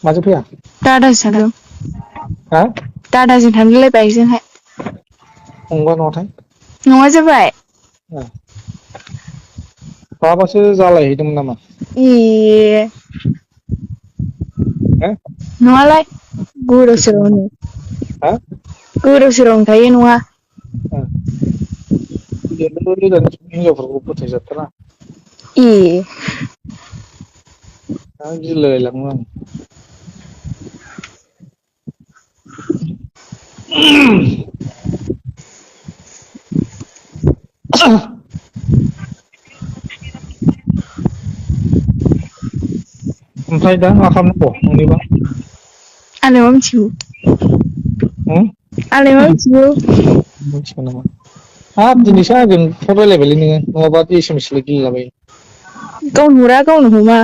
माजों फैया? दादाजों थांदों। हा? दादाजों थांदोंलै बाइकजोंहाय। फंबाया न'आव न'आ जाबाय। बहाबासो जालायहैदोंमोन नामा? ए हो? नङालाय गोदाव बिदिसो नामा? सोरावनो हा? गोदाव सोरावनो थायो न'आ। हिनजावफोरखौ फोथायजाथारा। ए गिलायलाङो आं। ओमफ्राय दा मा खालामनांगौ नोंनिबा? आंलाय मा मिथिगौ। होम? आंलाय मा मिथिगौ। मिथिगौ नामा? हाब दिनैसो आंजों फन रायलायबायलै नोङो नङाबा एस एम एस ल' गेलेलाबायो। गावनो हरा गावनो हमा।